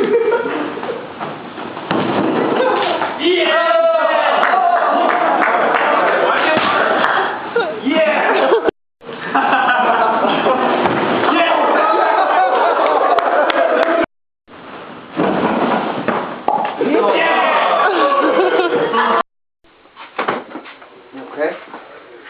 Okay.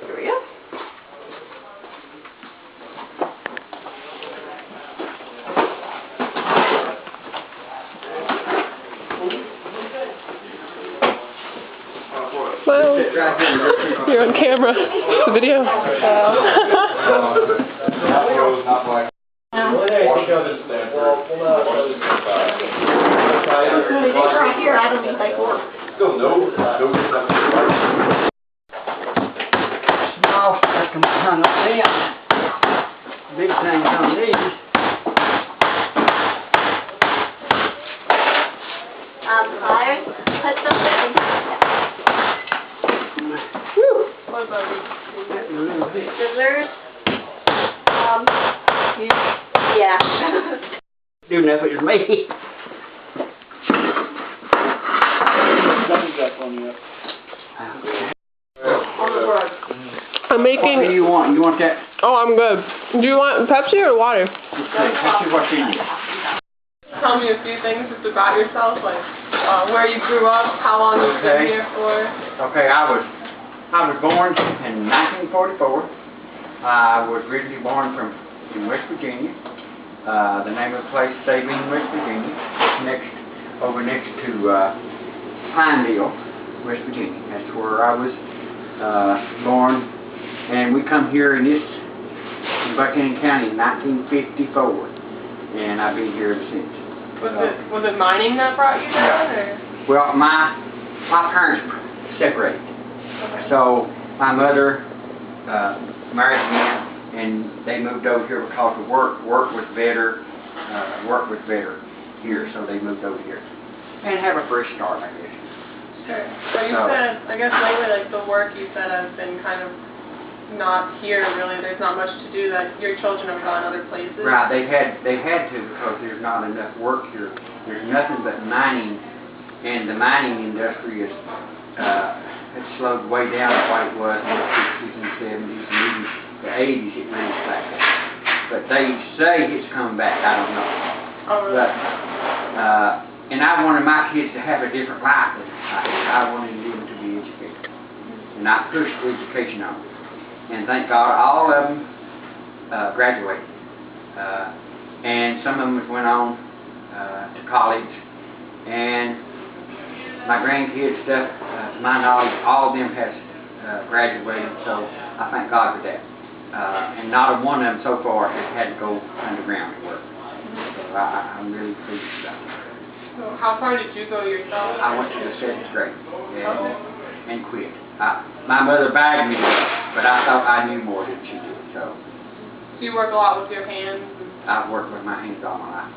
Here we go. Well, you're on camera. It's a video. Right here, I don't think they work. Still no Small stuff can be hung up there. Big things on these. Pliers, put them in. What about these? Scissors. Yeah. Do enough it was me. I'm making. What do you want? You want that? Oh, I'm good. Do you want Pepsi or water? Okay, Pepsi, what you need? Tell me a few things just about yourself, like where you grew up, how long you've been here for. Okay, I was born in 1944. I was originally born in West Virginia. The name of the place is Sabine, West Virginia. It's over next to Pineville, West Virginia. That's where I was born. And we come here in Buchanan County in 1954. And I've been here ever since. Was it mining that brought you down, or? Well, my parents separated. Okay. So my mother married again, and they moved over here because of work was better here, so they moved over here and have a fresh start, I guess. Sure. So you said, I guess lately, like the work you said has been kind of not here really. There's not much to do. That your children have gone other places. Right. They had to because there's not enough work here. There's nothing but mining, and the mining industry is it's slowed way down to what it was in the 60s and 70s and even the 80s. It went back, but they say it's come back. I don't know. Oh, really? But and I wanted my kids to have a different life than I wanted them to be educated, and I pushed education on them. And thank God all of them graduated. And some of them went on to college. And my grandkids, to my knowledge, all of them has graduated. So I thank God for that. And not a one of them so far has had to go underground to work. So I'm really pleased about that. So how far did you go yourself? I went to the 7th grade and quit. My mother begged me to, but I thought I knew more than she did. So you work a lot with your hands? I've worked with my hands all my life.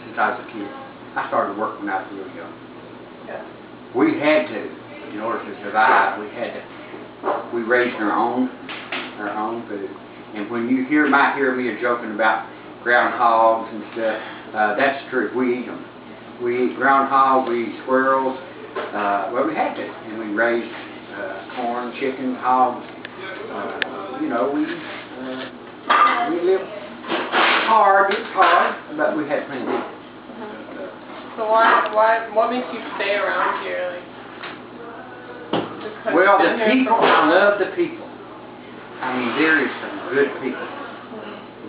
Since I was a kid. I started working when I was real young. Yeah. We had to, in order to survive, we raised our own food. And when you might hear me joking about groundhogs and stuff, that's true. We eat them. We eat groundhogs, we eat squirrels. Well, we had to, and we raised corn, chicken, hogs. You know, we lived hard. It's hard, but we had plenty to eat. So what makes you stay around here? Like, well, the people. I love the people. I mean, there is some good people.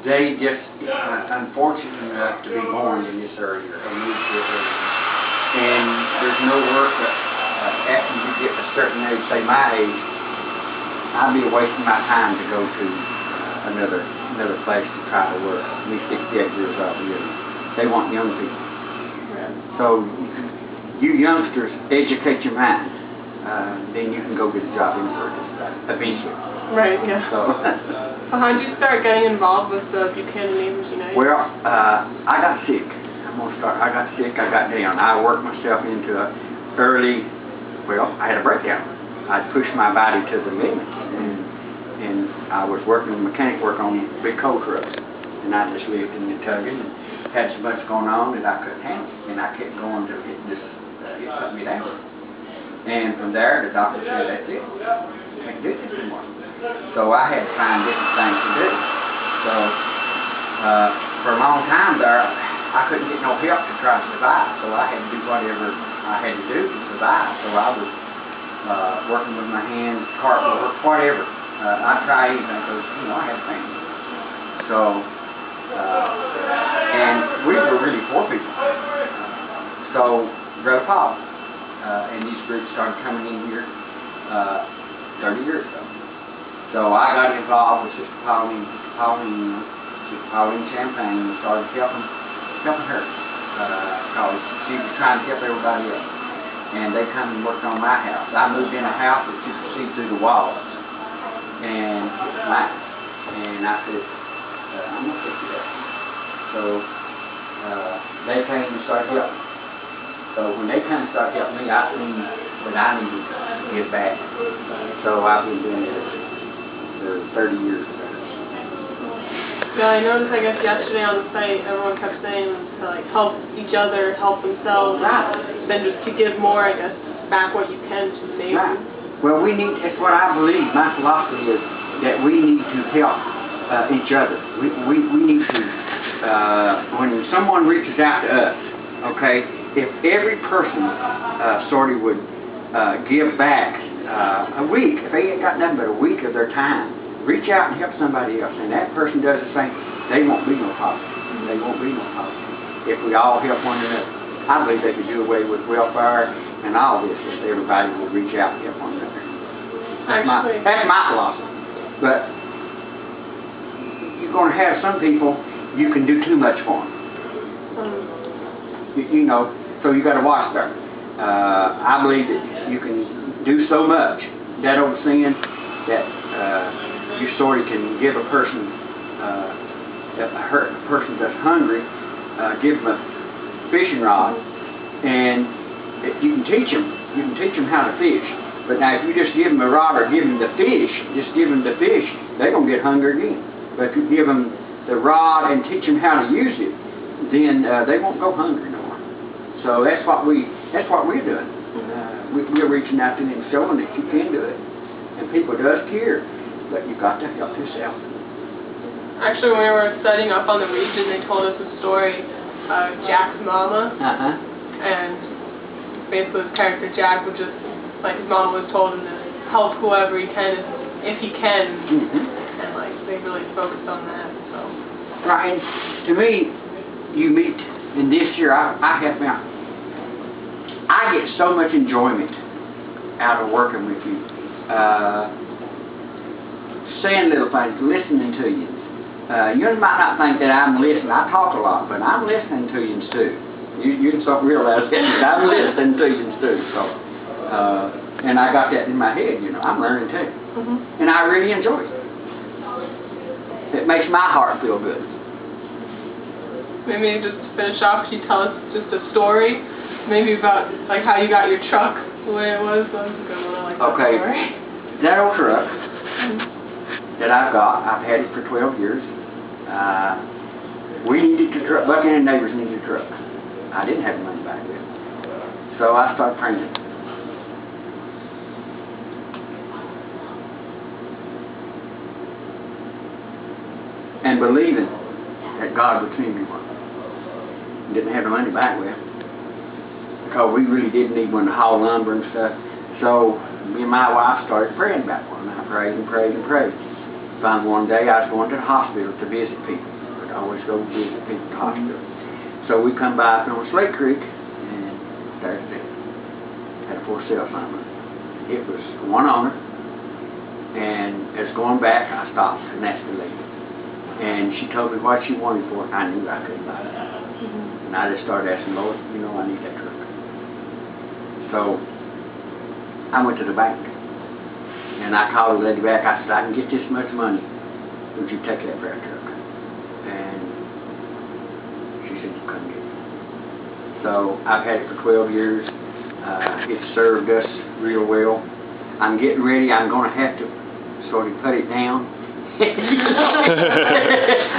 They just unfortunate enough to be born in this area or moved to this area. And there's no work, but after you get a certain age, say my age, I'd be wasting my time to go to another place to try to work. Me 68 years old, really. They want young people. So you youngsters educate your mind, then you can go get a job anywhere eventually. Right, yeah. So how did you start getting involved with the Buchanan Neighbors United? Well, I got sick. I got sick, I got down. I worked myself into I had a breakdown. I pushed my body to the limit, and I was working mechanic work on big coal trucks, and I just lived in the Tuggin and had so much going on that I couldn't handle it, and I kept going to it just it shut me down. And from there, the doctor said, that's it. You can't do this anymore. So I had to find different things to do. So for a long time there, I couldn't get no help to try to survive. So I had to do whatever I had to do to survive. So I was working with my hands, carpet work, whatever. I'd try anything because, you know, I had a family. So, and we were really poor people. So, Brother Paul and these groups started coming in here 30 years ago. So I got involved with Sister Pauline Champagne, and started helping her because she was trying to help everybody else. And they come and worked on my house. I moved in a house that you could see through the walls, and it's mine. And I said, I'm gonna fix it up. So they came and started helping. So when they come and started helping me, I seen that I needed to give back. So I've been doing this for 30 years. Yeah, I noticed, I guess, yesterday on the site, everyone kept saying to, like, help each other, help themselves, then just to give more, I guess, back what you can to the neighbor. Right. Well, it's what I believe, my philosophy is that we need to help each other. We need to, when someone reaches out to us, okay, if every person sort of would give back a week, if they ain't got nothing but a week of their time, reach out and help somebody else, and that person does the same, they won't be no poverty. They won't be no poverty. If we all help one another, I believe they could do away with welfare and all this if everybody would reach out and help one another. That's my philosophy. But you're going to have some people you can do too much for them. You know, so you got to watch there. I believe that you can do so much. That old saying that you sort of can give a person that's hungry, give them a fishing rod, and you can teach them. You can teach them how to fish. But now, if you just give them a rod or give them the fish, just give them the fish, they're gonna get hungry again. But if you give them the rod and teach them how to use it, then they won't go hungry no more. So that's what we're doing. We're reaching out to them, showing that you can do it, and people does care. But you've got to help yourself. Actually, when we were studying up on the region, they told us a story of Jack's mama. And basically his character Jack would just, like his mama was told him to help whoever he can, if he can. And like, they really focused on that, so. Right, and to me, you meet, and this year I have found, I get so much enjoyment out of working with you. Saying little things, listening to you. You might not think that I'm listening. I talk a lot, but I'm listening to you too. You can start realizing that I'm listening to you too. So, and I got that in my head. You know, I'm learning too, and I really enjoy it. It makes my heart feel good. Maybe just to finish off, could you tell us just a story, maybe about like how you got your truck the way it was? That was a good one. I like that story. That old truck that I've got, I've had it for 12 years. We needed a truck. Bucky and neighbors needed a truck. I didn't have the money back then. So I started praying. And believing that God would send me one. Didn't have the money back then. Because we really did need one to haul lumber and stuff. So me and my wife started praying about one. I prayed and prayed and prayed. Finally one day I was going to the hospital to visit people. I'd always go visit people at the hospital. So we come by from Slate Creek, and there's it. Had a for sale sign on it. It was one owner, and as going back, I stopped and asked the lady. And she told me what she wanted for it. I knew I couldn't buy it. And I just started asking, Lord, you know I need that truck. So I went to the bank. And I called the lady back. I said, I can get this much money. Would you take that fire truck? And she said, you couldn't get it. So I've had it for 12 years. It's served us real well. I'm getting ready. I'm going to have to sort of put it down.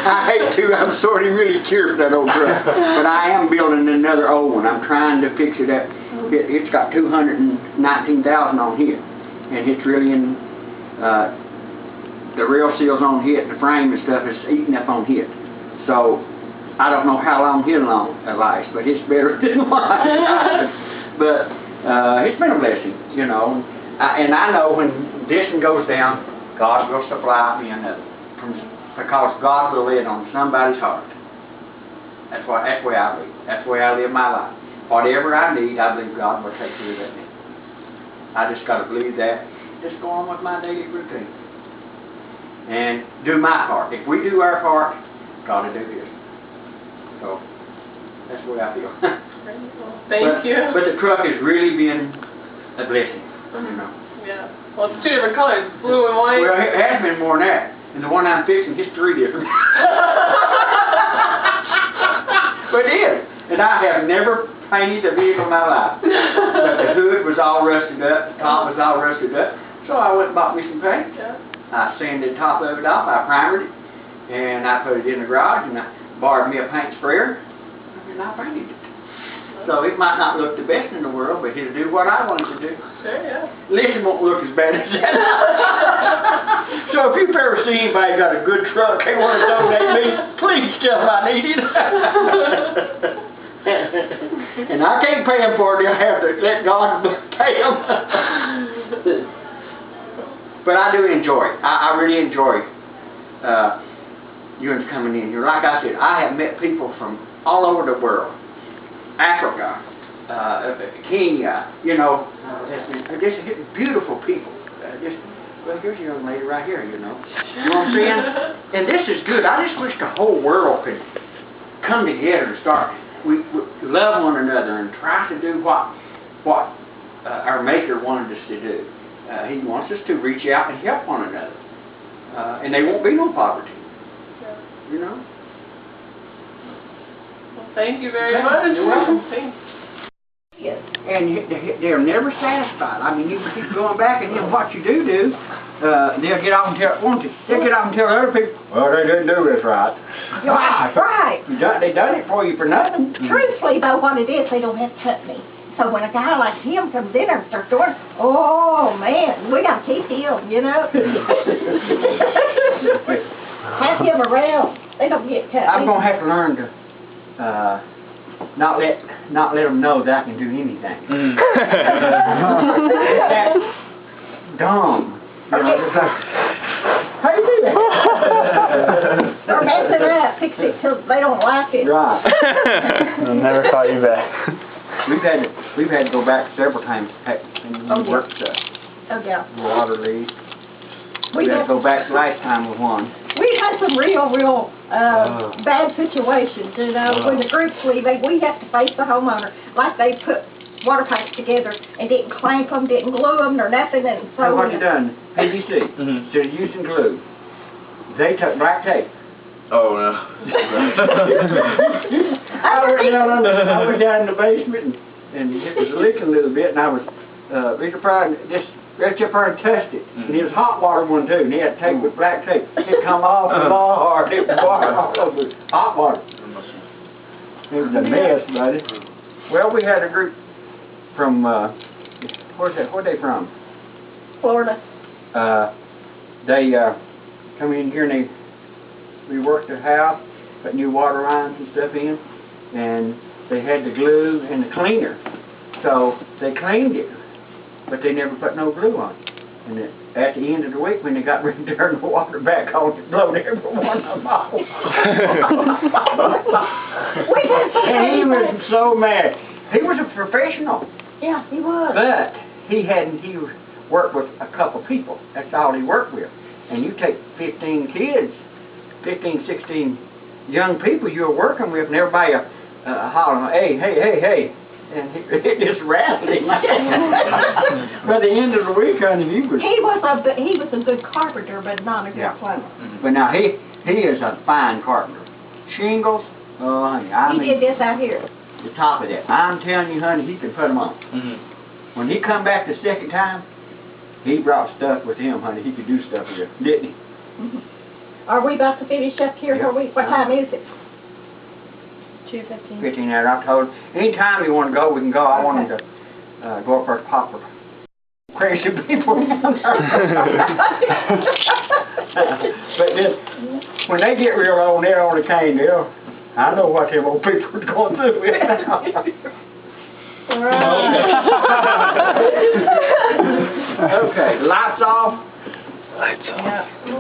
I hate to, I'm sort of really curious for that old truck. But I am building another old one. I'm trying to fix it up. It's got 219,000 on here. And it's really in, the rail seal's on hit, the frame and stuff is eating up on hit. So, I don't know how long it'll last, but it's better than mine. But, it's been a blessing, you know. And I know when this one goes down, God will supply me another. Because God will lay it on somebody's heart. That's the way I believe. That's the way I live my life. Whatever I need, I believe God will take care of that need. I just got to believe that. Just go on with my daily routine. And do my part. If we do our part, God will do His. So, that's the way I feel. Thank you. But the truck has really been a blessing, you know. Yeah. Well, it's 2 different colors, blue and white. Well, it has been more than that. And the one I'm fixing is 3 different. But it is. And I have never painted a vehicle in my life. But the hood was all rusted up, the top was all rusted up. So I went and bought me some paint. Yeah. I sanded the top of it off, I primered it, and I put it in the garage, and I borrowed me a paint sprayer, and I painted it. So it might not look the best in the world, but it'll do what I want it to do. Sure, yeah. Listen, won't look as bad as that. So if you've ever seen anybody got a good truck, they want to donate me, please tell them I need it. And I can't pay them for it, they'll have to let God pay them. But I do enjoy it. I really enjoy you coming in here. Like I said, I have met people from all over the world. Africa, Kenya, you know, just beautiful people. Well, here's a young lady right here, you know. You know what I'm saying? And this is good. I just wish the whole world could come together and start. We love one another and try to do what our Maker wanted us to do. He wants us to reach out and help one another. And there won't be no poverty. You know? Well, thank you very much. You're welcome. Thanks. Yes. And they're never satisfied. I mean, you keep going back and then what you do, they'll get off and tell, won't you? They'll get off and tell other people, well, they didn't do this right. That's right. They done it for you for nothing. Truthfully, though, what it is, they don't have to cut me. So when a guy like him comes in and starts doing, oh, man, we got to keep him, you know. Have him around. They don't get cut. I'm going to have to learn to not let them know that I can do anything. That's dumb. You know, it's like, how do you do that? Or mess it up, fix it till they don't like it. Right. I'll never call you back. We've had to go back several times and work stuff. Oh, yeah. Water leak. We had to go back last time with one. We had some real bad situations, you know. When the group's leaving, we have to face the homeowner. Like they put water pipes together and didn't clamp them, didn't glue them or nothing. And so what you done, PVC, instead of using glue, they took black tape. Oh, no. I was down in the basement and it was leaking a little bit and I was reached up there and touched it. And it was hot water one too, and he had tape with black tape. It come off the hard. It was water all over, hot water. It was a mess, buddy. Well, we had a group from, where's they from? Florida. They come in here and we worked the house, put new water lines and stuff in, and they had the glue and the cleaner. So they cleaned it, but they never put no glue on it. And at the end of the week, when they got ready to turn the water back on, it blowed every one of them off. And he was so mad. He was a professional. Yeah, he was. But he worked with a couple people. That's all he worked with. And you take 15 kids, 15, 16 young people you're working with, and everybody hollering, hey. And it just rattled him. By the end of the week, honey, he was a good carpenter, but not a good plumber. But now he is a fine carpenter. Shingles, oh honey, He did this out here. The top of that. I'm telling you, honey, he could put them on. When he come back the second time, he brought stuff with him, honey. He could do stuff with it, didn't he? Are we about to finish up here? Are we, what time is it? 2:15. 15 hours. I told him, anytime you want to go, we can go. I want him to go up for a popper. Crazy people. But then, when they get real old, they're on the cane, I know what them old people are going through. Okay, lights off. Lights off. Yeah.